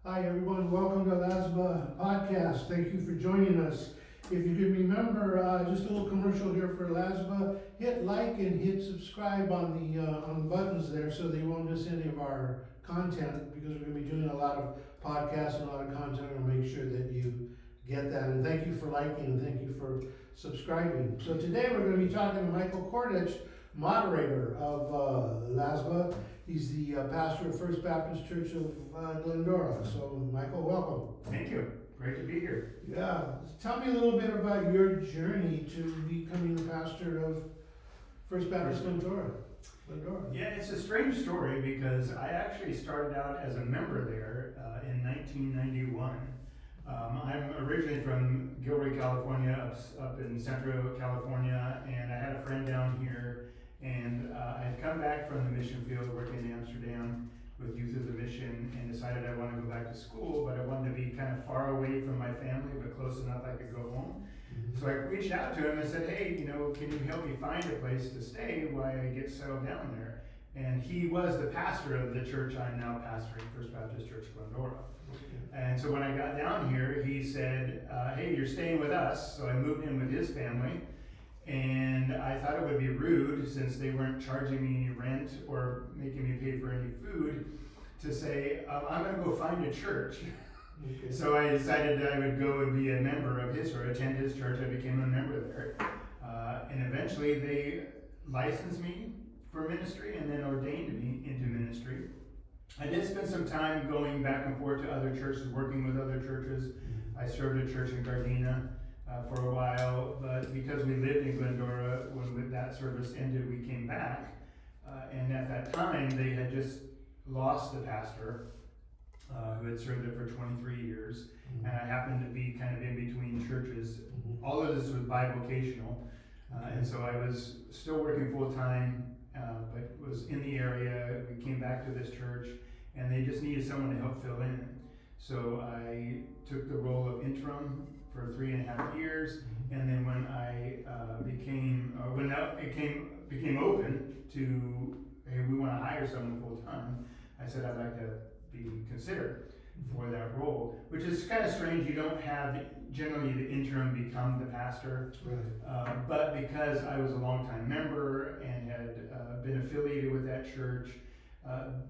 Hi everyone, welcome to LASBA Podcast. Thank you for joining us. If you can remember, just a little commercial here for LASBA, hit like and hit subscribe on the buttons there so that you won't miss any of our content, because we're going to be doing a lot of podcasts and a lot of content. We'll make sure that you get that. And thank you for liking and thank you for subscribing. So today we're going to be talking to Michael Cordich, moderator of LASBA. He's the pastor of First Baptist Church of Glendora. So, Michael, welcome. Thank you. Great to be here. Yeah. Tell me a little bit about your journey to becoming the pastor of First Baptist Glendora. Yeah, it's a strange story because I actually started out as a member there in 1991. I'm originally from Gilroy, California, up in Central California, and I had a friend down here. And I had come back from the mission field working in Amsterdam with Youth of the Mission and decided I wanted to go back to school, but I wanted to be kind of far away from my family, but close enough I could go home. Mm-hmm. So I reached out to him and said, hey, can you help me find a place to stay while I get settled down there? And he was the pastor of the church I'm now pastoring, First Baptist Church Glendora. Okay. And so when I got down here, he said, hey, you're staying with us. So I moved in with his family. And I thought it would be rude, since they weren't charging me any rent or making me pay for any food, to say, I'm going to go find a church. Okay. So I decided that I would go and be a member of his, or attend his church. I became a member there. And eventually they licensed me for ministry and then ordained me into ministry. I did spend some time going back and forth to other churches, working with other churches. I served a church in Gardena for a while, but because we lived in Glendora, when that service ended, we came back. And at that time, they had just lost the pastor who had served there for 23 years. Mm-hmm. And I happened to be kind of in between churches. Mm-hmm. All of this was bivocational. And so I was still working full time, but was in the area. We came back to this church, and they just needed someone to help fill in. So I took the role of interim for 3.5 years, and then when I became open to, hey, we want to hire someone full time, I said I'd like to be considered for that role, which is kind of strange. You don't have generally the interim become the pastor, right. But because I was a longtime member and had been affiliated with that church,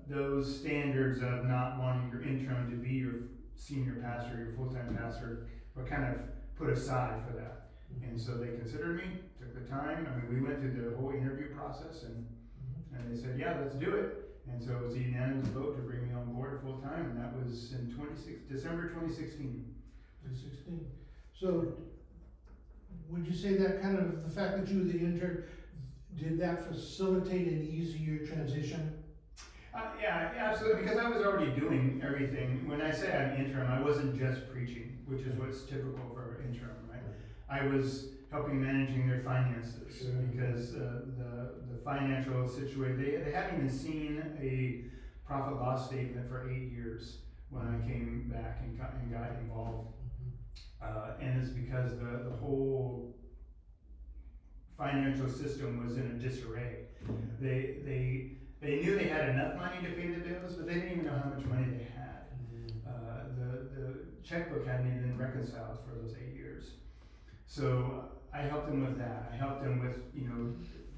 those standards of not wanting your interim to be your senior pastor, your full-time pastor, were kind of put aside for that. Mm-hmm. And so they considered me, took the time. I mean, we went through the whole interview process, and they said, yeah, let's do it. And so it was a unanimous vote to bring me on board full-time, and that was in December 2016. 2016. So would you say that kind of, the fact that you were the intern, did that facilitate an easier transition? Yeah, absolutely, because I was already doing everything. When I say I'm interim, I wasn't just preaching, which is what's typical for interim, right? I was helping managing their finances, sure. Because the financial situation, they hadn't even seen a profit loss statement for 8 years when I came back and got involved. Mm-hmm. And it's because the whole financial system was in a disarray. Mm-hmm. They knew they had enough money to pay the bills, but they didn't even know how much money they had. Mm-hmm. The checkbook hadn't even been reconciled for those 8 years. So I helped them with that. I helped them with,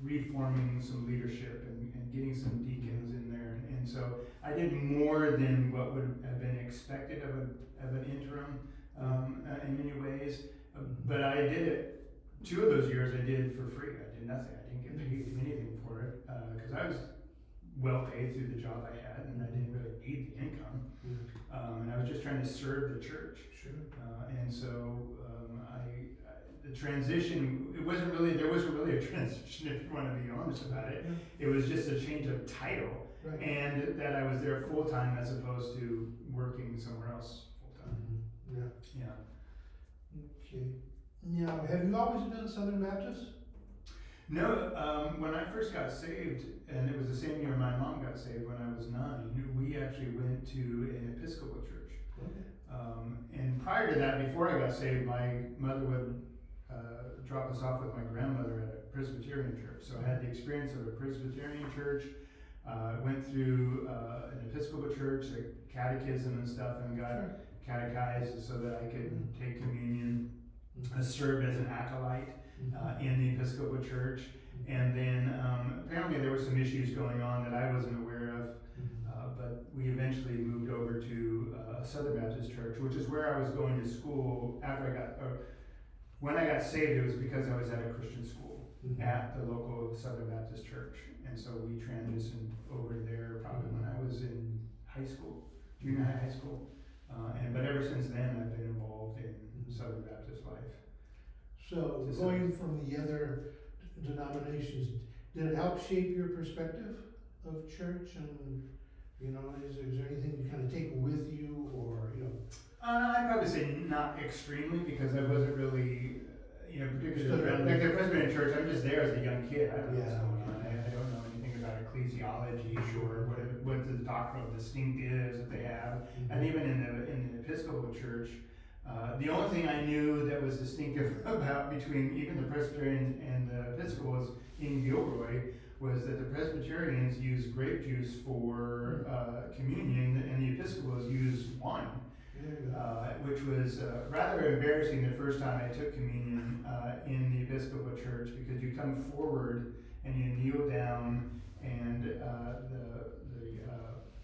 reforming some leadership and getting some deacons in there. And so I did more than what would have been expected of an interim in many ways. But I did it, 2 of those years I did for free. I did nothing. I didn't get paid anything for it because I was well paid through the job I had, and I didn't really need the income. And I was just trying to serve the church. Sure. And so the transition, there wasn't really a transition, if you want to be honest about it. Yeah. It was just a change of title, right. And that I was there full time as opposed to working somewhere else full time. Mm-hmm. Yeah. Okay. Now, have you always been Southern Baptist? No, when I first got saved, and it was the same year my mom got saved when I was 9, we actually went to an Episcopal church. Okay. And prior to that, before I got saved, my mother would drop us off with my grandmother at a Presbyterian church. So I had the experience of a Presbyterian church, Went through an Episcopal church, a catechism and stuff, and got catechized so that I could take communion. I served as an acolyte in the Episcopal church, and then apparently there were some issues going on that I wasn't aware of, but we eventually moved over to a Southern Baptist church, which is where I was going to school after when I got saved. It was because I was at a Christian school at the local Southern Baptist church, and so we transitioned over there probably when I was in high school, junior high school, but ever since then I've been involved in Southern Baptist life. So going from the other denominations, did it help shape your perspective of church? And is there anything you kind of take with you, or I'd probably say not extremely, because I wasn't really, particularly like the Presbyterian church. I'm just there as a young kid. I don't know what's going on. I don't know anything about ecclesiology or what the doctrinal distinct is that they have. And even in the Episcopal church, the only thing I knew that was distinctive about between even the Presbyterians and the Episcopals in Gilroy was that the Presbyterians use grape juice for communion, and the Episcopals use wine, which was rather embarrassing the first time I took communion in the Episcopal church, because you come forward and you kneel down, and the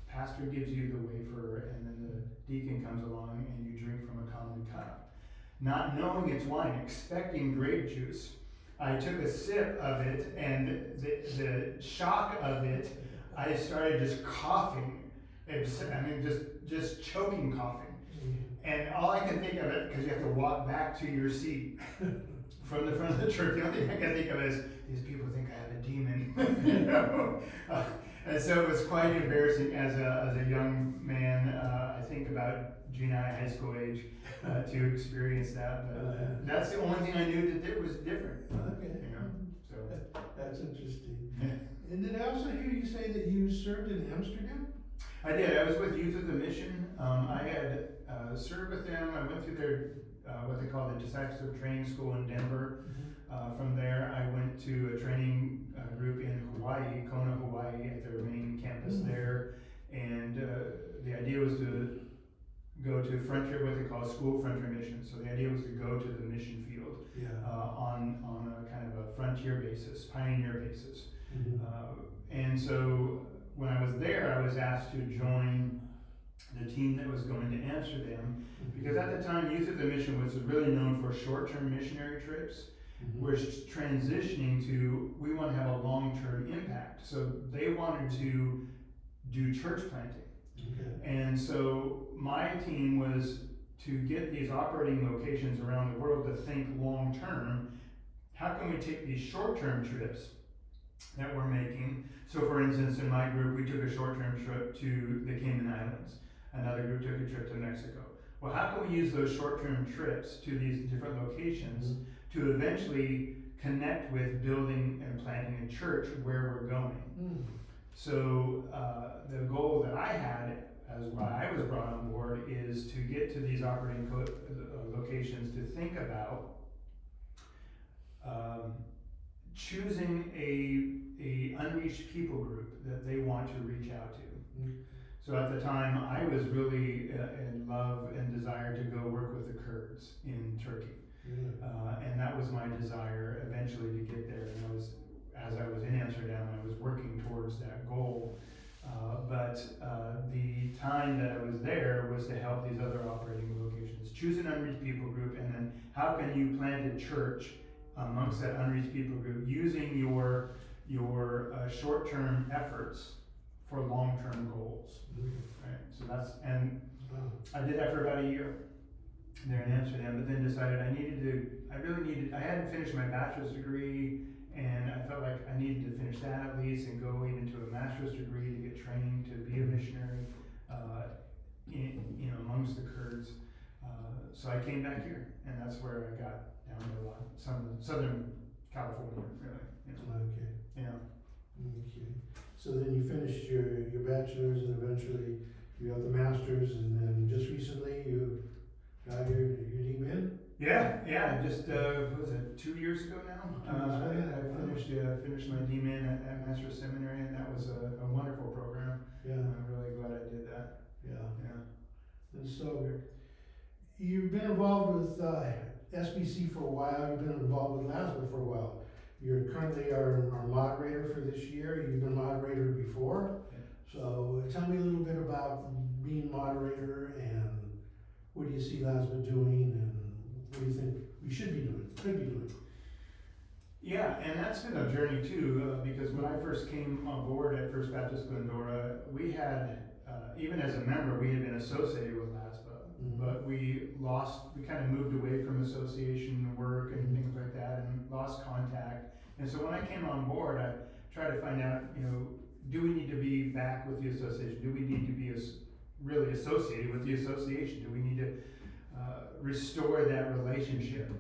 pastor gives you the wafer, and then the deacon comes along and you drink from a common cup. Not knowing it's wine, expecting grape juice, I took a sip of it, and the shock of it, I started just coughing. Just choking coughing. And all I could think of it, because you have to walk back to your seat from the front of the church, the only thing I can think of is, these people think I have a demon. And so it was quite embarrassing as a young man, I think about junior high school age, to experience that. But that's the only thing I knew that it was different. Okay. So That's interesting. And did I also hear you say that you served in Amsterdam? I did. I was with Youth of the Mission. I had served with them. I went through their what they call the Discipleship Training School in Denver. From there, I went to a training group in Hawaii, Kona, Hawaii, at their main campus there. And the idea was to go to frontier, what they call school frontier mission. So the idea was to go to the mission field on a kind of a frontier basis, pioneer basis. And so when I was there, I was asked to join the team that was going to Amsterdam, because at the time, Youth of the Mission was really known for short-term missionary trips. We're transitioning to, we want to have a long-term impact. So they wanted to do church planting. And so my team was to get these operating locations around the world to think long-term. How can we take these short-term trips that we're making? So for instance, in my group, we took a short-term trip to the Cayman Islands. Another group took a trip to Mexico. Well, how can we use those short-term trips to these different locations to eventually connect with building and planting a church where we're going? So the goal that I had, as why I was brought on board, is to get to these operating locations to think about choosing a unreached people group that they want to reach out to. So at the time, I was really in love and desire to go work with the Kurds in Turkey. And that was my desire eventually to get there. And as I was in Amsterdam, I was working towards that goal. But the time that I was there was to help these other operating locations. Choose an unreached people group, and then how can you plant a church amongst that unreached people group using your short-term efforts for long-term goals. Right? So I did that for about a year there in Amsterdam, but then decided I hadn't finished my bachelor's degree, and I felt like I needed to finish that at least and go even to a master's degree to get training to be a missionary amongst the Kurds. So I came back here, and that's where I got down to Southern California, really. Okay. So then you finished your bachelor's, and eventually you got the master's, and then just recently you got your DMin? Yeah, just was it 2 years ago now? I finished my D-Min at Master's Seminary, and that was a wonderful program. Yeah. I'm really glad I did that. Yeah. Yeah. And so, you've been involved with SBC for a while, you've been involved with LASBA for a while. You're currently our moderator for this year, you've been moderator before. Yeah. So tell me a little bit about being moderator and what do you see LASBA doing and what do you think we should be doing, could be doing? Yeah, and that's been a journey too, because when I first came on board at First Baptist Glendora, we had, even as a member, we had been associated with LASBA, but we kind of moved away from association work and things like that and lost contact. And so when I came on board, I tried to find out, do we need to be back with the association? Do we need to be really associated with the association? Do we need to restore that relationship?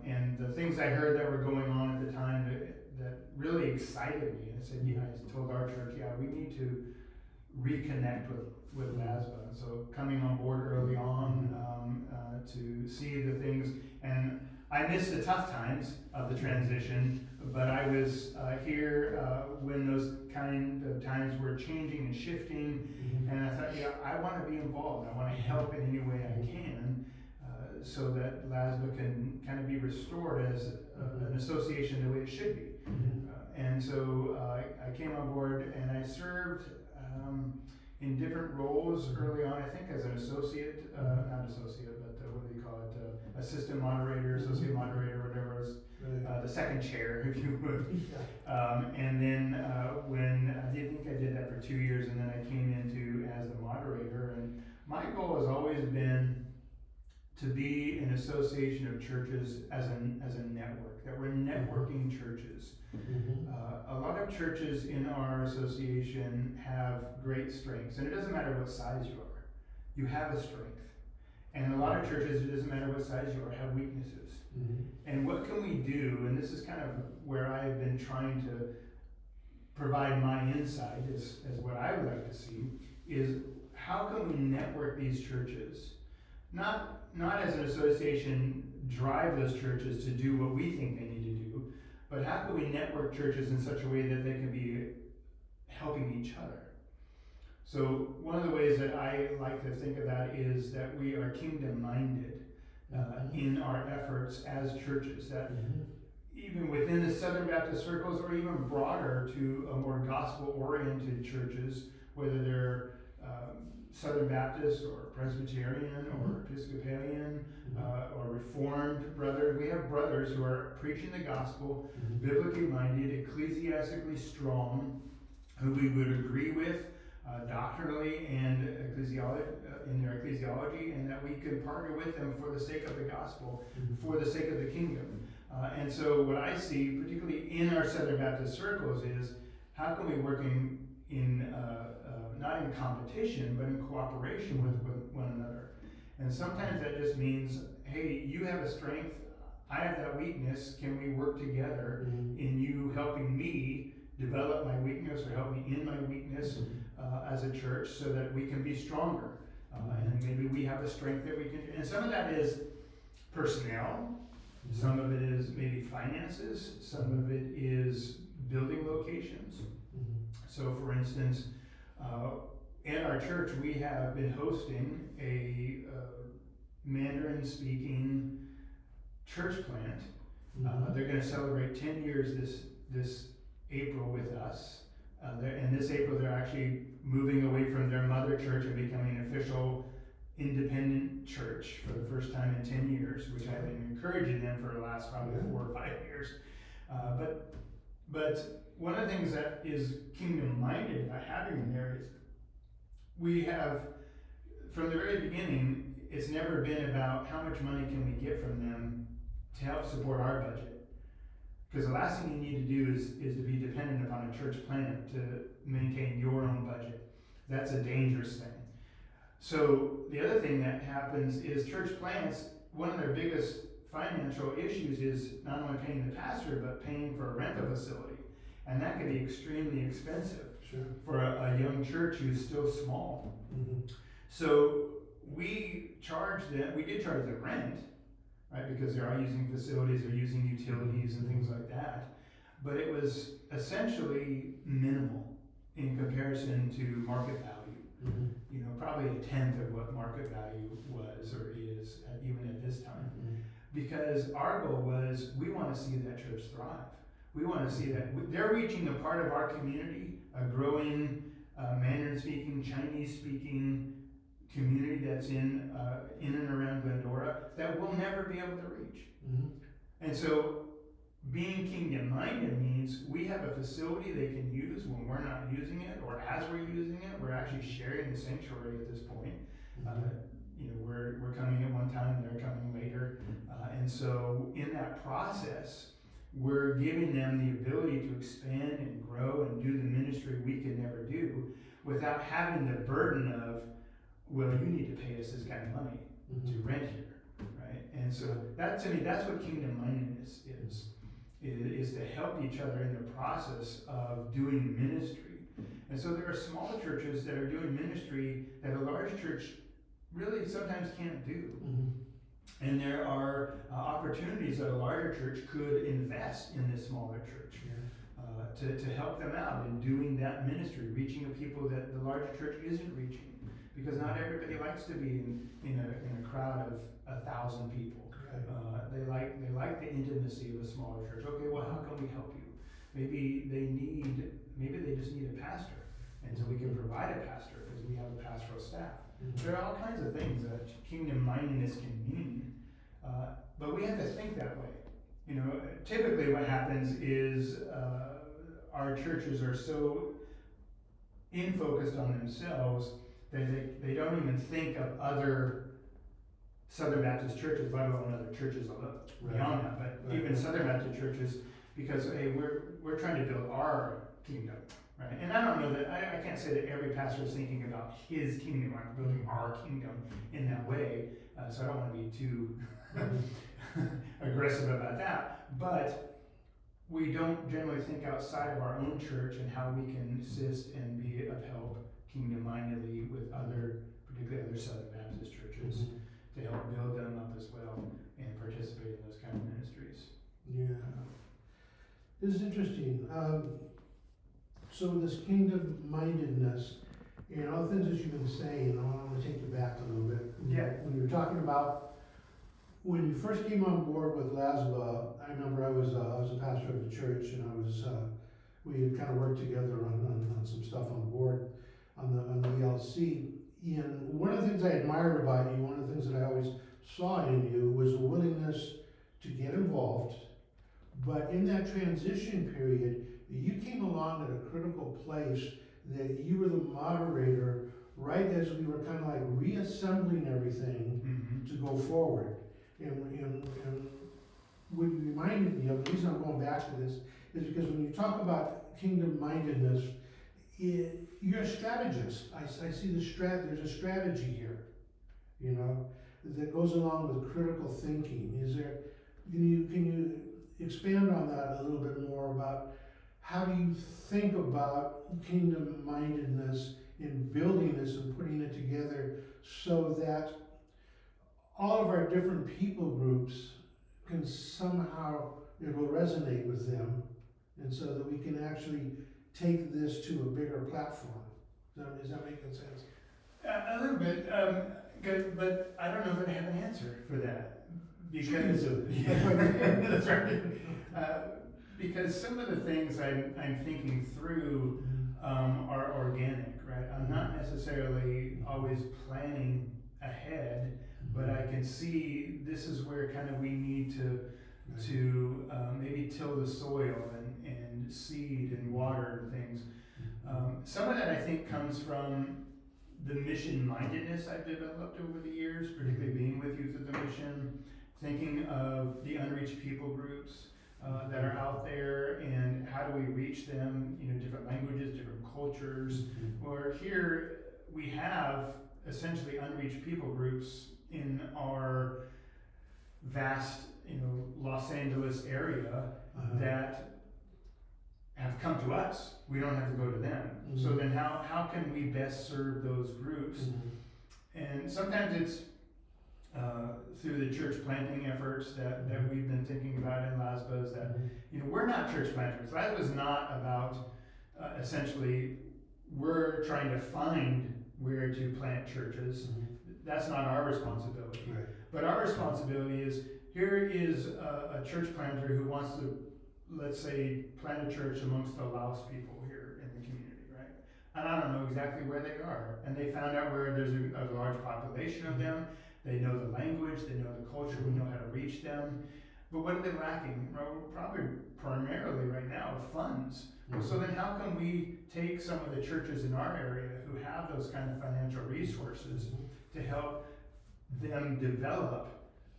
And the things I heard that were going on at the time that really excited me, and I said, I told our church, we need to reconnect with LASBA. And so coming on board early on to see the things, and I missed the tough times of the transition, but I was here when those kind of times were changing and shifting, and I thought, I want to be involved. I want to help in any way I can, so that LASBA can kind of be restored as an association the way it should be. And so I came on board and I served in different roles early on, I think as an associate, not associate, but what do you call it, assistant moderator, associate moderator, whatever it was, the second chair, if you would. And then when I think I did that for 2 years, and then I came into as the moderator, and my goal has always been to be an association of churches as a network, that we're networking churches. A lot of churches in our association have great strengths, and it doesn't matter what size you are, you have a strength. And a lot of churches, it doesn't matter what size you are, have weaknesses. And what can we do, and this is kind of where I've been trying to provide my insight as what I would like to see, is how can we network these churches? Not as an association drive those churches to do what we think they need to do, but how can we network churches in such a way that they can be helping each other? So one of the ways that I like to think of that is that we are kingdom minded in our efforts as churches, that even within the Southern Baptist circles, or even broader to a more gospel oriented churches, whether they're Southern Baptist or Presbyterian or Episcopalian or Reformed brothers. We have brothers who are preaching the gospel, biblically minded, ecclesiastically strong, who we would agree with doctrinally and in their ecclesiology, and that we could partner with them for the sake of the gospel, for the sake of the kingdom. And so what I see, particularly in our Southern Baptist circles, is how can we work in not in competition, but in cooperation with one another. And sometimes that just means, hey, you have a strength, I have that weakness, can we work together in you helping me develop my weakness or help me in my weakness as a church so that we can be stronger. And maybe we have a strength that we can, and some of that is personnel, some of it is maybe finances, some of it is building locations. So for instance, in our church, we have been hosting a Mandarin speaking church plant. They're going to celebrate 10 years this April with us. And this April, they're actually moving away from their mother church and becoming an official independent church for the first time in 10 years, which I've been encouraging them for the last probably 4 or 5 years. But one of the things that is kingdom minded by having them there is we have, from the very beginning, it's never been about how much money can we get from them to help support our budget. Because the last thing you need to do is to be dependent upon a church plant to maintain your own budget. That's a dangerous thing. So the other thing that happens is church plants, one of their biggest financial issues is not only paying the pastor, but paying for a rental facility. And that can be extremely expensive for a young church who's still small. So we did charge the rent, right? Because they are using facilities, they're using utilities and things like that. But it was essentially minimal in comparison to market value. Mm-hmm. You know, probably a tenth of what market value was or is even at this time. Mm-hmm. Because our goal was, we want to see that church thrive. We want to see that they're reaching a part of our community, a growing Mandarin-speaking, Chinese-speaking community that's in and around Glendora that we'll never be able to reach. Mm-hmm. And so, being kingdom-minded means we have a facility they can use when we're not using it, or as we're using it, we're actually sharing the sanctuary at this point. You know, we're coming at one time, they're coming later. And so in that process, we're giving them the ability to expand and grow and do the ministry we could never do without having the burden of, well, you need to pay us this kind of money to rent here, right? And so that, to me, that's what kingdom mindedness is to help each other in the process of doing ministry. And so there are small churches that are doing ministry that a large church really sometimes can't do. Mm-hmm. And there are opportunities that a larger church could invest in this smaller church to help them out in doing that ministry, reaching the people that the larger church isn't reaching. Because not everybody likes to be in a crowd of 1,000 people. Right. They like the intimacy of a smaller church. Okay, well, how can we help you? Maybe they just need a pastor, and so we can provide a pastor because we have a pastoral staff. Mm-hmm. There are all kinds of things that kingdom mindedness can mean, but we have to think that way. You know, typically what happens is our churches are so focused on themselves that they don't even think of other Southern Baptist churches, let alone other churches beyond that. But even Southern Baptist churches, because hey, we're trying to build our kingdom. Right? And I don't know that, I can't say that every pastor is thinking about his kingdom, like building our kingdom in that way, so I don't want to be too aggressive about that, but we don't generally think outside of our own church and how we can assist and be of help kingdom-mindedly with particularly other Southern Baptist churches, to help build them up as well and participate in those kind of ministries. Yeah. This is interesting. So this kingdom-mindedness, and all the things that you've been saying, I want to take you back a little bit. Yeah. When you were talking about, when you first came on board with LASBA, I remember I was a pastor of the church, and we had kind of worked together on some stuff on the board, on the ELC. And one of the things I admired about you, one of the things that I always saw in you, was a willingness to get involved. But in that transition period, you came along at a critical place that you were the moderator right as we were kind of like reassembling everything to go forward. And what you reminded me of, the reason I'm going back to this, is because when you talk about kingdom-mindedness, you're a strategist. I see there's a strategy here, you know, that goes along with critical thinking. Can you expand on that a little bit more about how do you think about kingdom-mindedness in building this and putting it together so that all of our different people groups can somehow, it will resonate with them, and so that we can actually take this to a bigger platform. Does that make sense? A little bit, but I don't know that I have an answer for that. Because that's right. Because some of the things I'm thinking through are organic, right? I'm not necessarily always planning ahead, but I can see this is where kind of we need to maybe till the soil and seed and water and things. Some of that I think comes from the mission mindedness I've developed over the years, particularly being with Youth of the Mission, thinking of the unreached people groups that are out there and how do we reach them, you know, different languages, different cultures. Or here we have essentially unreached people groups in our vast, you know, Los Angeles area that have come to us. We don't have to go to them. So then how can we best serve those groups? And sometimes it's through the church planting efforts that we've been thinking about in LASBA is that, we're not church planters. LASBA is not about essentially we're trying to find where to plant churches. That's not our responsibility. Right. But our responsibility is, here is a church planter who wants to, let's say, plant a church amongst the Laos people here in the community, right? And I don't know exactly where they are. And they found out where there's a large population of them. They know the language, they know the culture, we know how to reach them. But what are they lacking? Well, probably primarily right now, funds. Well, so then how can we take some of the churches in our area who have those kind of financial resources to help them develop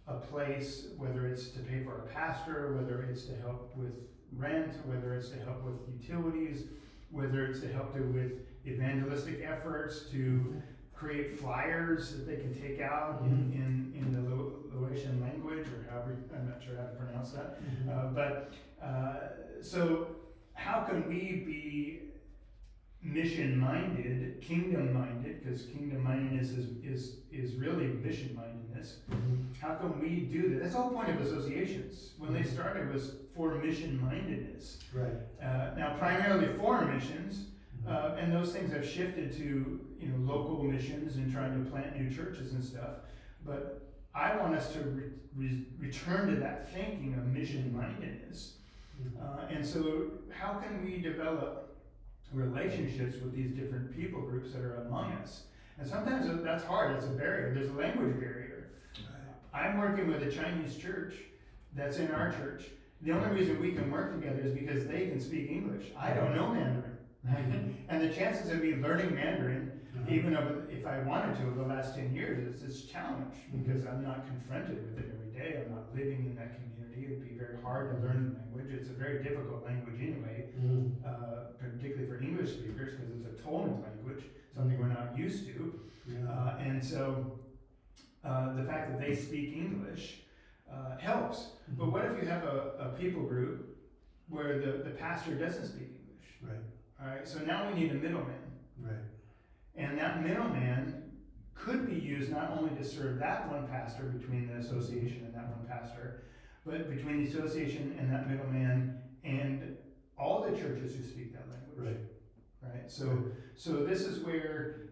a place, whether it's to pay for a pastor, whether it's to help with rent, whether it's to help with utilities, whether it's to help with evangelistic efforts, to create flyers that they can take out in the Laotian language, or however, I'm not sure how to pronounce that. So how can we be mission minded, kingdom minded, because kingdom mindedness is really mission mindedness. How can we do that? That's the whole point of associations. When they started, was for mission mindedness. Right. Now primarily foreign missions, and those things have shifted to local missions and trying to plant new churches and stuff. But I want us to return to that thinking of mission mindedness. And so how can we develop relationships with these different people groups that are among us? And sometimes that's hard, it's a barrier, there's a language barrier. I'm working with a Chinese church that's in our church. The only reason we can work together is because they can speak English. I don't know Mandarin. And the chances of me learning Mandarin, even if I wanted to over the last 10 years, it's a challenge because I'm not confronted with it every day. I'm not living in that community. It'd be very hard to learn the language. It's a very difficult language anyway, particularly for English speakers, because it's a tonal language, something we're not used to. And so the fact that they speak English helps. But what if you have a people group where the pastor doesn't speak English? Right. All right, so now we need a middleman. Right. And that middleman could be used not only to serve that one pastor between the association and that one pastor, but between the association and that middleman and all the churches who speak that language. Right. So this is where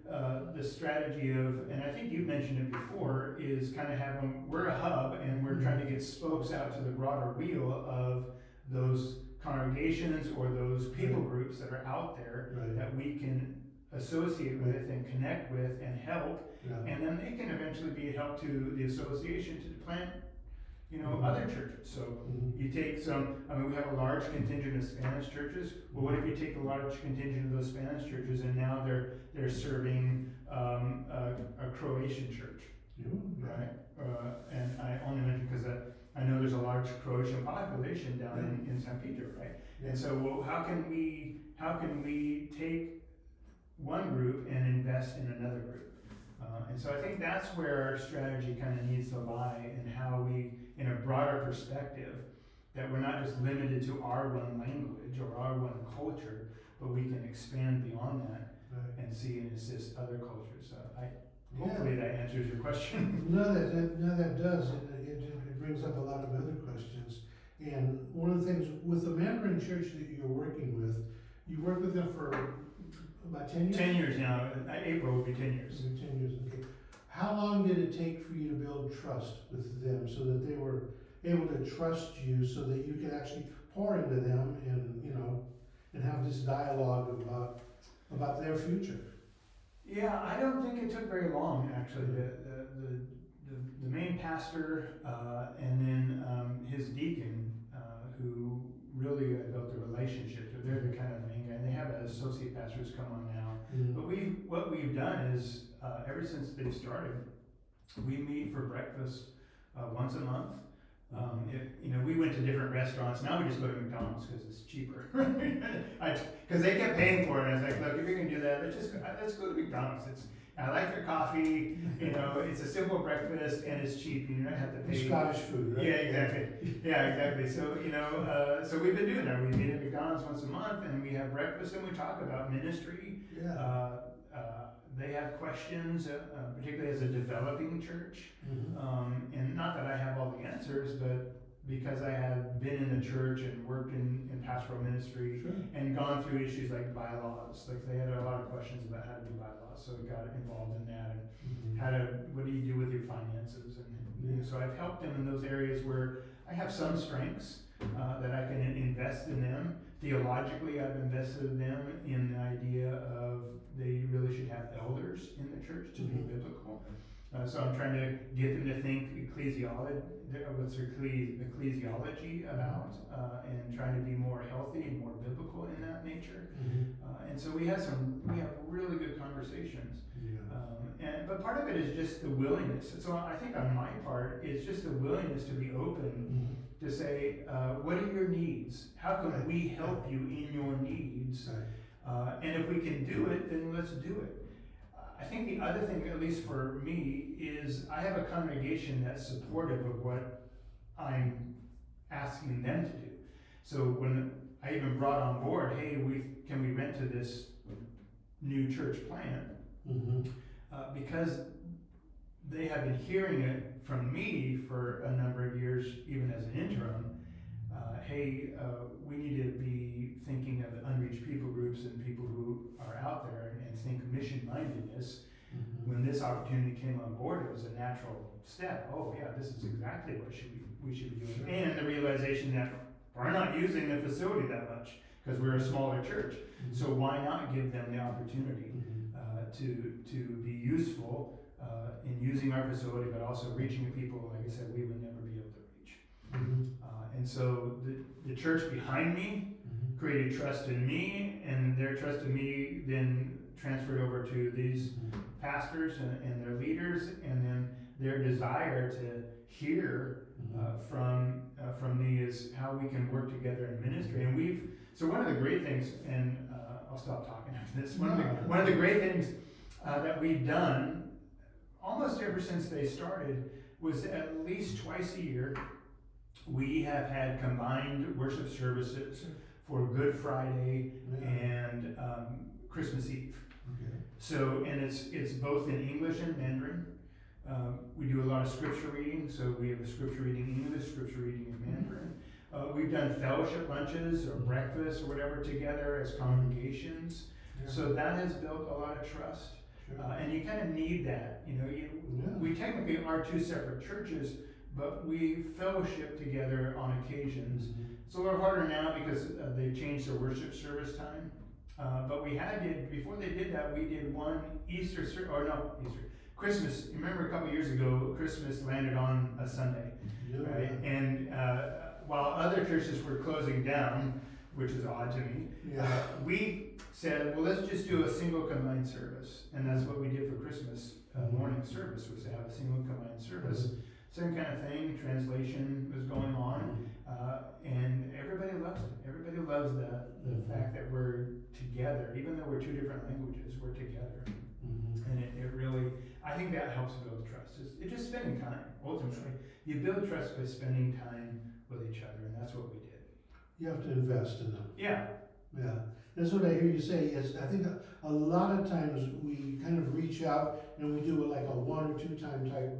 the strategy of, and I think you've mentioned it before, is kind of having, we're a hub and we're trying to get spokes out to the broader wheel of those congregations or those people groups that are out there that we can associate with and connect with and help, and then they can eventually be a help to the association to plant, other churches. So you take we have a large contingent of Spanish churches. Well, what if you take a large contingent of those Spanish churches and now they're serving a Croatian church, right? And I only mention because I know there's a large Croatian population down in San Pedro, right? And so, well, how can we take one group and invest in another group? And so I think that's where our strategy kind of needs to lie, in how we, in a broader perspective, that we're not just limited to our one language or our one culture, but we can expand beyond that and see and assist other cultures. Hopefully that answers your question. No, that does. It brings up a lot of other questions. And one of the things with the Mandarin church that you're working with, you work with them for about 10 years? 10 years now. April will be 10 years. 10 years, okay. How long did it take for you to build trust with them so that they were able to trust you, so that you could actually pour into them and have this dialogue about their future? Yeah, I don't think it took very long, actually. The main pastor and then his deacon, who really built the relationship, so they're the kind of main guy. And they have associate pastors come on now. But what we've done is, ever since they've started, we meet for breakfast once a month. We went to different restaurants. Now we just go to McDonald's because it's cheaper. Because they kept paying for it. And I was like, look, if you're gonna do that, let's go to McDonald's. I like their coffee. It's a simple breakfast and it's cheap. You don't have to pay. Scottish food, right? Yeah, exactly. Yeah, exactly. So so we've been doing that. We meet at McDonald's once a month and we have breakfast and we talk about ministry. they have questions, particularly as a developing church. And not that I have all the answers, but because I have been in the church and worked in pastoral ministry and gone through issues like bylaws. Like they had a lot of questions about how to do bylaws, so we got involved in that and what do you do with your finances? And so I've helped them in those areas where I have some strengths that I can invest in them. Theologically, I've invested in them in the idea of they really should have elders in the church to be biblical. So I'm trying to get them to think what's their ecclesiology about, and trying to be more healthy and more biblical in that nature. And so we have really good conversations. But part of it is just the willingness. So I think on my part, it's just the willingness to be open to say, what are your needs? How can we help you in your needs? And if we can do it, then let's do it. I think the other thing, at least for me, is I have a congregation that's supportive of what I'm asking them to do. So when I even brought on board, hey, can we rent to this new church plant? Because they have been hearing it from me for a number of years, even as an interim. Hey, we need to be thinking of unreached people groups and people who are out there and think mission mindedness. When this opportunity came on board, it was a natural step. Oh yeah, this is exactly what we should be doing. And the realization that we're not using the facility that much because we're a smaller church. So why not give them the opportunity to be useful in using our facility, but also reaching the people, like I said, we would never be able to reach. And so the church behind me created trust in me, and their trust in me then transferred over to these pastors and their leaders, and then their desire to hear from me is how we can work together in ministry. And so one of the great things, and I'll stop talking after this. One of the great things that we've done almost ever since they started was at least twice a year we have had combined worship services for Good Friday and Christmas Eve. So, and it's both in English and Mandarin. We do a lot of scripture reading, so we have a scripture reading in English, scripture reading in Mandarin. We've done fellowship lunches or breakfast or whatever together as congregations. So that has built a lot of trust. And you kind of need that. We technically are two separate churches, but we fellowship together on occasions. It's a little harder now because they changed their worship service time. But before they did that, we did one Christmas. Remember a couple years ago, Christmas landed on a Sunday, right? And while other churches were closing down, which is odd to me, we said, well, let's just do a single combined service. And that's what we did for Christmas morning service, was to have a single combined service. Same kind of thing, translation was going on, and everybody loves it. Everybody loves the fact that we're together, even though we're two different languages, we're together. And it really, I think that helps build trust. It's just spending time, ultimately. You build trust by spending time with each other, and that's what we did. You have to invest in them. Yeah. That's what I hear you say. Is I think a lot of times we kind of reach out and we do like a 1 or 2 time type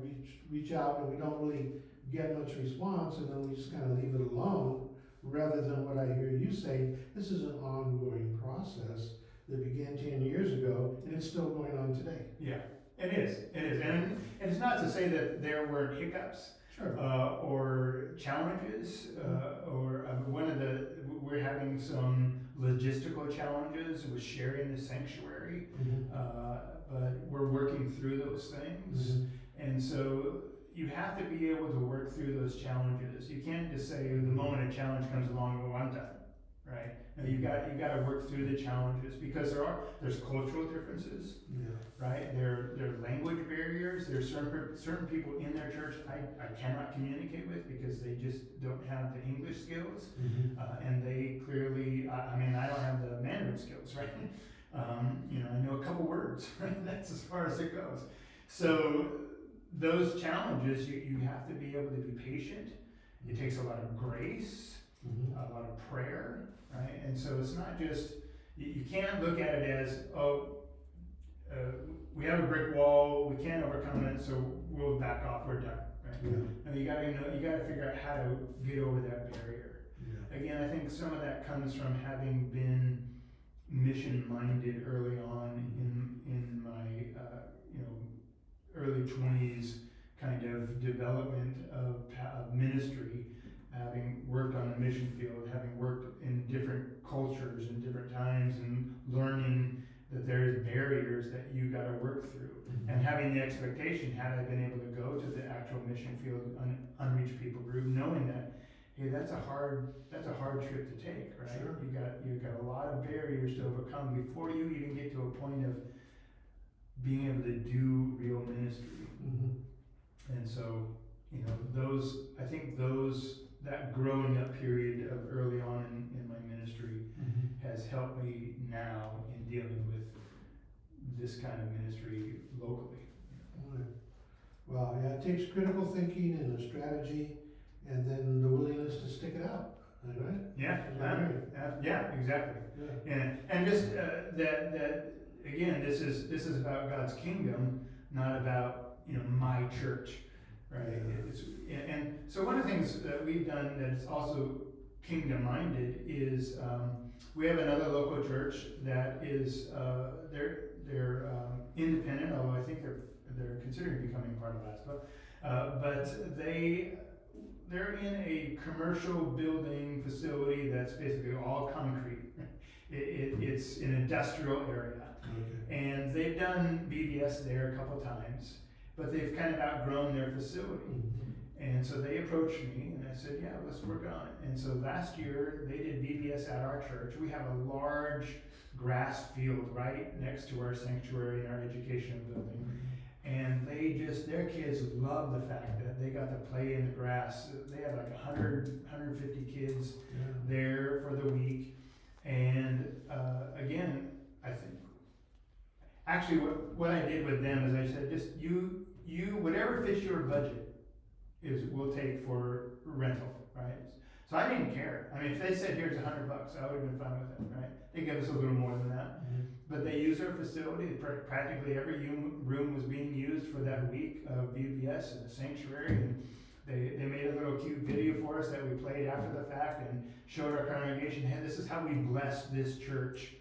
reach out, and we don't really get much response, and then we just kind of leave it alone, rather than what I hear you say. This is an ongoing process that began 10 years ago, and it's still going on today. Yeah, it is. And it's not to say that there weren't hiccups. Or challenges, we're having some logistical challenges with sharing the sanctuary, but we're working through those things. And so you have to be able to work through those challenges. You can't just say the moment a challenge comes along, well, I'm done, right? No, you got to work through the challenges, because there's cultural differences, right? There are language barriers. There's certain people in their church I cannot communicate with because they just don't have the English skills, and they clearly, I don't have the Mandarin skills, right? I know a couple words, right? That's as far as it goes. So those challenges, you have to be able to be patient. It takes a lot of grace, a lot of prayer, right? And so it's not just, you can't look at it as, we have a brick wall, we can't overcome it, so we'll back off, we're done, right? Yeah. And you gotta figure out how to get over that barrier. Yeah. Again, I think some of that comes from having been mission-minded early on in my, early 20s kind of development of ministry, having worked on the mission field, having worked in different cultures and different times, and learning that there's barriers that you got to work through, and having the expectation, had I been able to go to the actual mission field, unreached people group, knowing that, hey, that's a hard trip to take, right? Sure. You got a lot of barriers to overcome before you even get to a point of being able to do real ministry. And so, that growing up period of early on in my ministry has helped me now in dealing with this kind of ministry locally. Right. Well, yeah, it takes critical thinking and a strategy, and then the willingness to stick it out, right? Yeah, exactly. Yeah. And just that again, this is about God's kingdom, not about my church, right? And so one of the things that we've done that's also kingdom minded is we have another local church that is they're independent, although I think they're considering becoming part of LASBA, but they're in a commercial building facility that's basically all concrete. It's an industrial area. Okay. And they've done BBS there a couple times, but they've kind of outgrown their facility. And so they approached me and I said, yeah, let's work on it. And so last year they did BBS at our church. We have a large grass field right next to our sanctuary and our education building. And their kids love the fact that they got to play in the grass. They had like 150 kids there for the week. And again, I think, actually what I did with them is I said, just you whatever fits your budget we'll take for rental, right? So I didn't care. I mean, if they said here's $100, I would have been fine with it, right? They gave us a little more than that. But they used our facility. Practically every room was being used for that week of VBS in the sanctuary. And they made a little cute video for us that we played after the fact and showed our congregation, hey, this is how we bless this church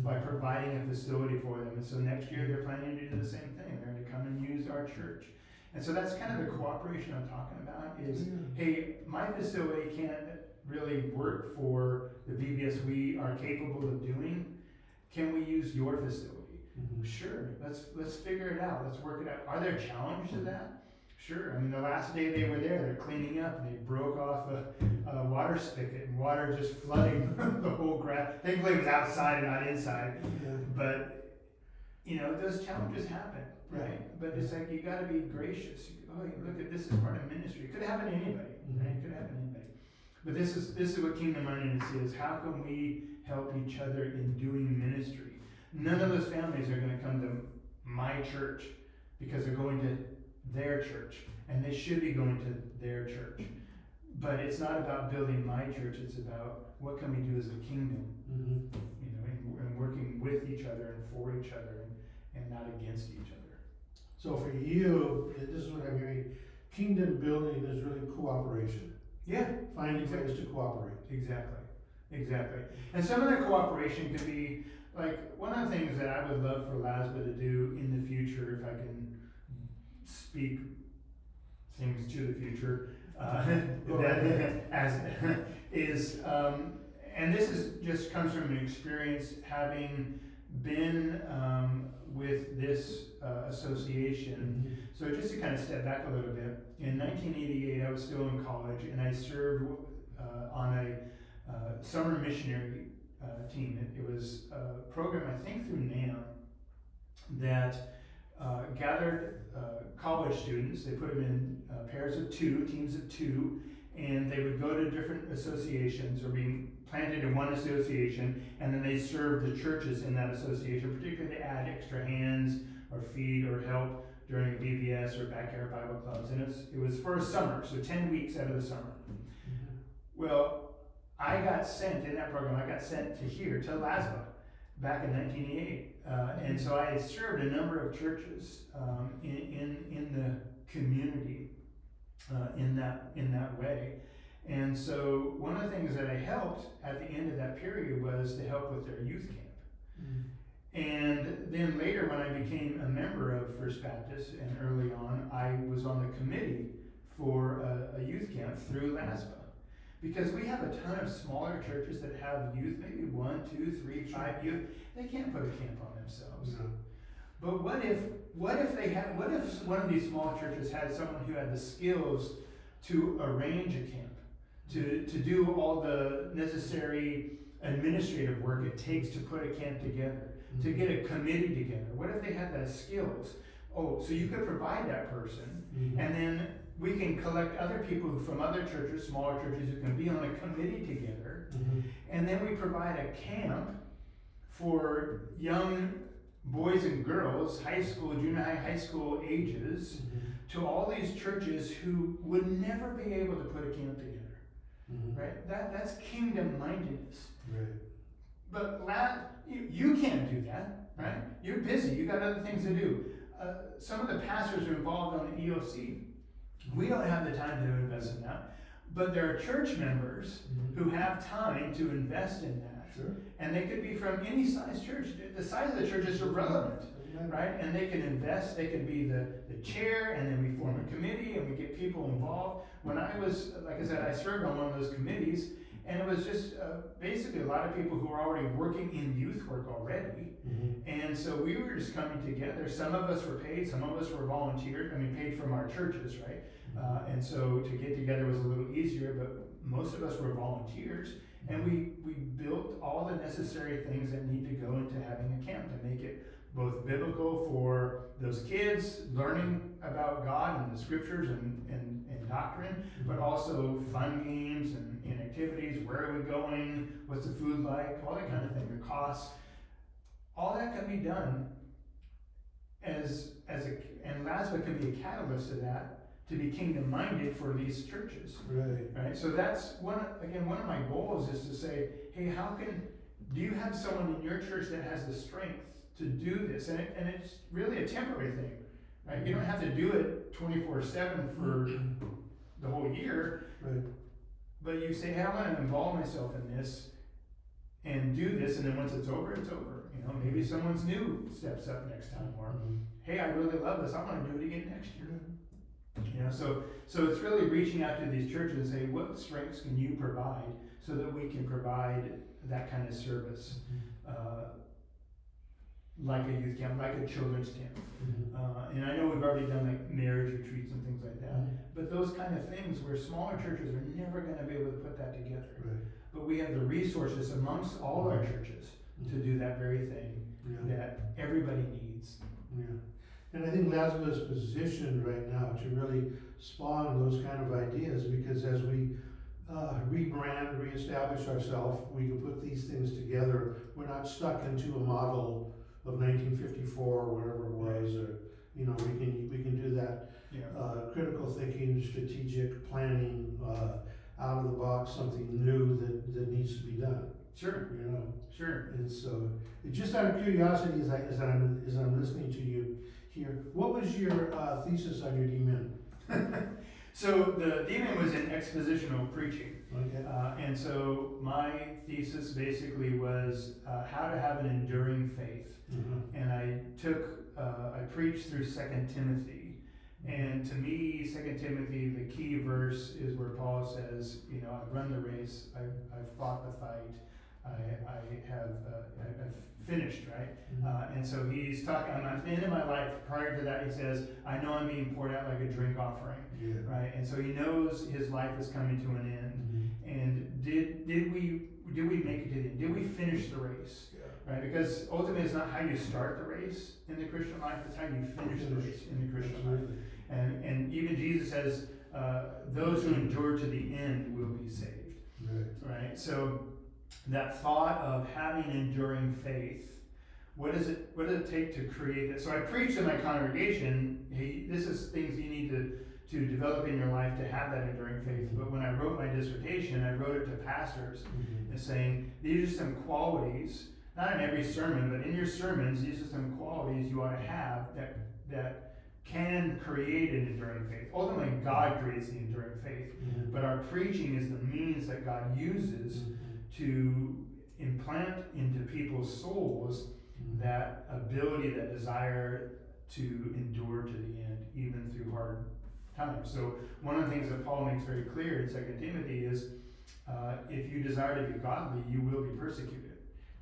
by providing a facility for them. And so next year they're planning to do the same thing. They're going to come and use our church. And so that's kind of the cooperation I'm talking about is, hey, my facility can't really work for the VBS we are capable of doing. Can we use your facility? Sure, let's figure it out. Let's work it out. Are there challenges to that? Sure. I mean, the last day they were there, they're cleaning up and they broke off a water spigot and water just flooding the whole grass. Thankfully it was outside and not inside. But, those challenges happen, right? But it's like, you gotta be gracious. Oh, look at this is part of ministry. It could happen to anybody, right? It could happen to anybody. But this is what Kingdom Mindedness is. How can we help each other in doing ministry? None of those families are gonna come to my church because they're going to their church, and they should be going to their church. But it's not about building my church, it's about what can we do as a kingdom, and working with each other and for each other and not against each other. So for you, this is what I'm hearing, kingdom building is really cooperation. Yeah. Finding ways to cooperate. Exactly. And some of that cooperation could be, like, one of the things that I would love for LASBA to do in the future, if I can speak things to the future, and this just comes from an experience having been with this association. So just to kind of step back a little bit, in 1988 I was still in college and I served on a summer missionary team. It was a program, I think through NAM, that gathered college students. They put them in pairs of two, teams of two, and they would go to different associations or being planted in one association, and then they served the churches in that association, particularly to add extra hands or feed or help during BBS or backyard Bible clubs. And it was for a summer, so 10 weeks out of the summer. Well, I got sent in that program, I got sent to here, to LASBA, back in 1988. And so I had served a number of churches in the community in that way. And so one of the things that I helped at the end of that period was to help with their youth camp. And then later, when I became a member of First Baptist, and early on, I was on the committee for a youth camp through LASBA. Because we have a ton of smaller churches that have youth, maybe 1, 2, 3, 5 youth. They can't put a camp on themselves. No. But what if one of these small churches had someone who had the skills to arrange a camp, to do all the necessary administrative work it takes to put a camp together, to get a committee together? What if they had the skills? Oh, so you could provide that person, and then we can collect other people from other churches, smaller churches, who can be on a committee together, and then we provide a camp for young boys and girls, high school, junior high, high school ages, to all these churches who would never be able to put a camp together. Right? That's kingdom mindedness. Right. But you can't do that, right? You're busy. You got other things to do. Some of the pastors are involved on the EOC. We don't have the time to invest in that. But there are church members who have time to invest in that. Sure. And they could be from any size church. The size of the church is irrelevant, right? And they can invest. They can be the chair, and then we form a committee, and we get people involved. When I was, like I said, I served on one of those committees, and it was just basically a lot of people who were already working in youth work already. And so we were just coming together. Some of us were paid, some of us were volunteered. Paid from our churches, right? And so to get together was a little easier, but most of us were volunteers. And we built all the necessary things that need to go into having a camp to make it both biblical for those kids, learning about God and the scriptures and doctrine, but also fun games and activities. Where are we going? What's the food like? All that kind of thing. The costs. All that can be done and LASBA can be a catalyst to that, to be kingdom minded for these churches. Right. So that's one of my goals is to say, hey, do you have someone in your church that has the strength to do this? And it's really a temporary thing, right? You don't have to do it 24/7 for the whole year. Right. But you say, hey, I want to involve myself in this and do this, and then once it's over, it's over. Maybe someone's new steps up next time, or hey, I really love this, I want to do it again next year. So it's really reaching out to these churches and say, what strengths can you provide so that we can provide that kind of service, like a youth camp, like a children's camp. And I know we've already done like marriage retreats and things like that, but those kind of things where smaller churches are never going to be able to put that together. But we have the resources amongst all our churches to do that very thing that everybody needs. And I think LASBA is positioned right now to really spawn those kind of ideas, because as we rebrand, reestablish ourselves, we can put these things together. We're not stuck into a model of 1954 or whatever it was, or we can do that critical thinking, strategic planning, out of the box, something new that needs to be done. Sure. Sure. And so, just out of curiosity, as I'm listening to you here, what was your thesis on your DMin? So the DMin was in expositional preaching. Okay. And so my thesis basically was how to have an enduring faith. And I preached through 2 Timothy. And to me, 2 Timothy, the key verse is where Paul says, I've run the race, I've fought the fight, I've finished, right? And so he's talking, at the end of my life, prior to that, he says, I know I'm being poured out like a drink offering, right? And so he knows his life is coming to an end. And did we make it to the end? Did we finish the race? Right? Because ultimately it's not how you start the race in the Christian life, it's how you finish the race in the Christian life. And even Jesus says, those who endure to the end will be saved. Right? So that thought of having enduring faith, what does it take to create that? So I preached in my congregation, hey, this is things you need to develop in your life to have that enduring faith. But when I wrote my dissertation, I wrote it to pastors and saying, these are some qualities, not in every sermon, but in your sermons, these are some qualities you ought to have that can create an enduring faith. Ultimately, God creates the enduring faith, but our preaching is the means that God uses to implant into people's souls that ability, that desire to endure to the end, even through hard times. So one of the things that Paul makes very clear in 2 Timothy is, if you desire to be godly, you will be persecuted.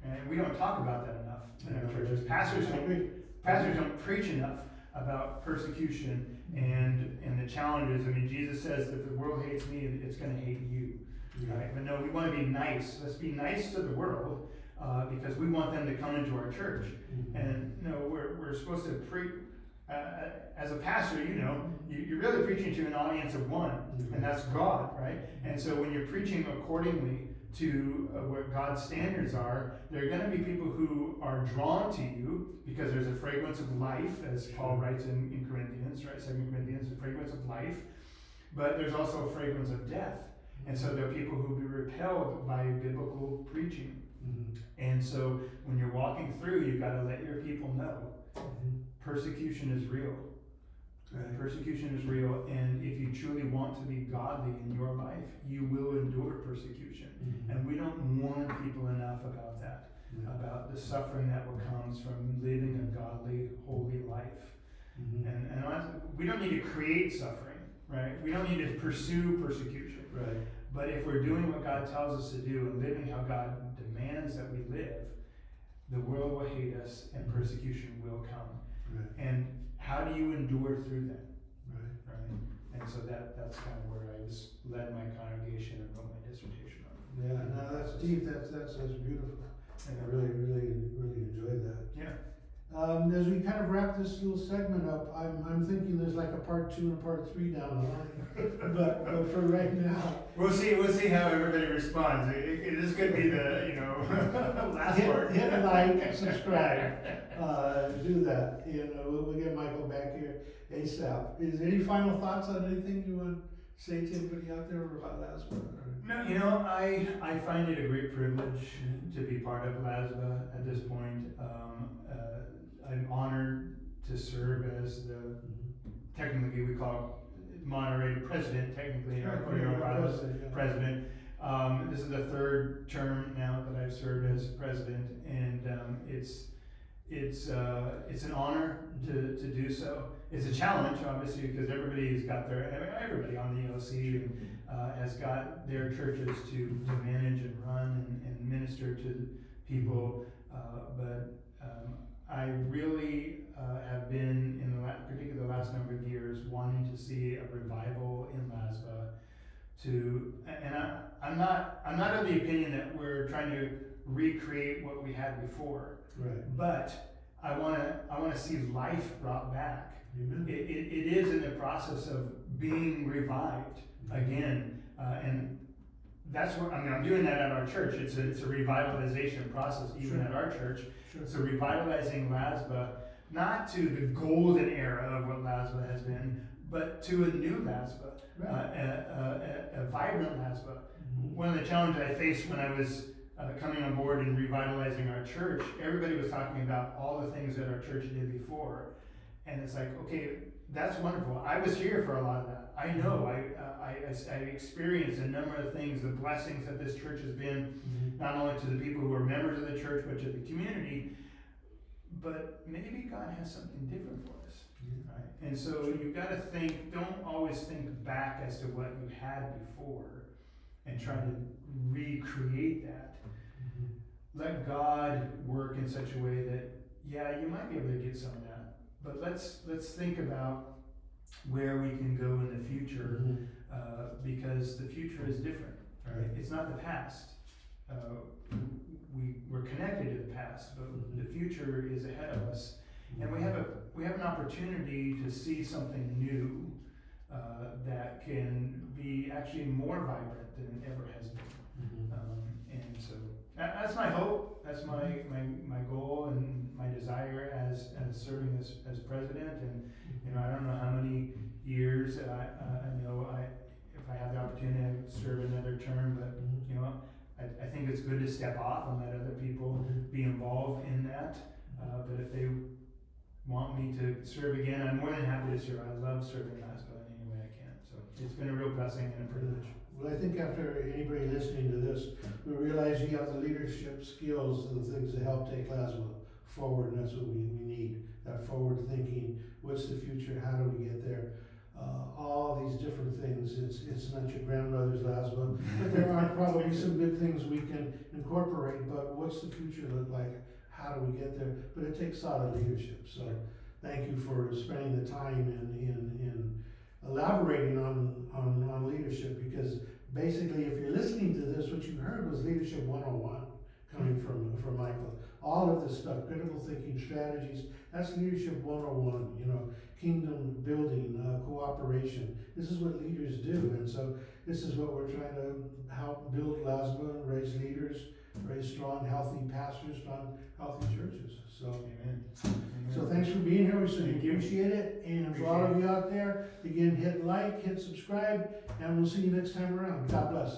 And we don't talk about that enough in our churches. Pastors don't preach enough about persecution and the challenges. I mean, Jesus says that if the world hates me, it's going to hate you. Right? But no, we want to be nice. Let's be nice to the world because we want them to come into our church. And no, we're supposed to preach. As a pastor, you're really preaching to an audience of one, and that's God, right? And so when you're preaching accordingly to what God's standards are, there are going to be people who are drawn to you because there's a fragrance of life, as Paul writes in Corinthians, right? 2 Corinthians, a fragrance of life, but there's also a fragrance of death. And so there are people who will be repelled by biblical preaching. And so when you're walking through, you've got to let your people know persecution is real. Right. Persecution is real, and if you truly want to be godly in your life, you will endure persecution. And we don't warn people enough about that, about the suffering that comes from living a godly, holy life. And we don't need to create suffering, right? We don't need to pursue persecution. Right. But if we're doing what God tells us to do and living how God demands that we live, the world will hate us and persecution will come. Right. And how do you endure through that? Right. And so that's kind of where I was led my congregation and wrote my dissertation on. Yeah, no, that's deep. That's beautiful. And I really enjoyed that. Yeah. As we kind of wrap this little segment up, I'm thinking there's like a part 2 and a part 3 down the line. but for right now, we'll see how everybody responds. This could be the last part. Hit like, subscribe, do that. We'll get Michael back here ASAP. Is there any final thoughts on anything you want to say to anybody out there about LASBA? No, I find it a great privilege to be part of LASBA at this point. I'm honored to serve as technically we call it moderator president, technically, president. This is the 3rd term now that I've served as president, and it's an honor to do so. It's a challenge, obviously, because everybody on the ELC has got their churches to manage and run and minister to people, but I really have been particularly the last number of years wanting to see a revival in LASBA. I'm not of the opinion that we're trying to recreate what we had before, right? But I want to see life brought back. It is in the process of being revived again, and that's what I'm doing that at our church. It's a revitalization process, even at our church. So revitalizing LASBA, not to the golden era of what LASBA has been, but to a new LASBA, a vibrant LASBA. One of the challenges I faced when I was coming on board and revitalizing our church, everybody was talking about all the things that our church did before. And it's like, okay, that's wonderful. I was here for a lot of that. I know, I experienced a number of things, the blessings that this church has been, not only to the people who are members of the church, but to the community. But maybe God has something different for us, right? And so you've got to don't always think back as to what you had before and try to recreate that. Let God work in such a way that, you might be able to get some of that, but let's think about where we can go in the future, because the future is different, right? It's not the past. We're connected to the past, but the future is ahead of us, and we have an opportunity to see something new that can be actually more vibrant than it ever has been. And so that's my hope. That's my goal and my desire as serving as president. And I don't know how many years. I know if I have the opportunity to serve another term, but I think it's good to step off and let other people be involved in that. But if they want me to serve again, I'm more than happy to serve. I love serving LASBA in any way I can. So it's been a real blessing and a privilege. Well, I think after anybody listening to this, we realize you have the leadership skills and the things that help take LASBA forward, and that's what we need, that forward thinking. What's the future? How do we get there? All these different things. It's not your grandmother's LASBA, but there are probably some good things we can incorporate, but what's the future look like? How do we get there? But it takes solid leadership. So thank you for spending the time in elaborating on leadership, because basically if you're listening to this, what you heard was Leadership 101 coming from Michael. All of this stuff, critical thinking strategies, that's Leadership 101, you know, kingdom building, cooperation. This is what leaders do, and so this is what we're trying to help build LASBA, raise leaders, raise strong, healthy pastors, strong, healthy churches. So, Amen. so thanks for being here. We certainly appreciate it. And for all of you out there, again, hit like, hit subscribe, and we'll see you next time around. God bless.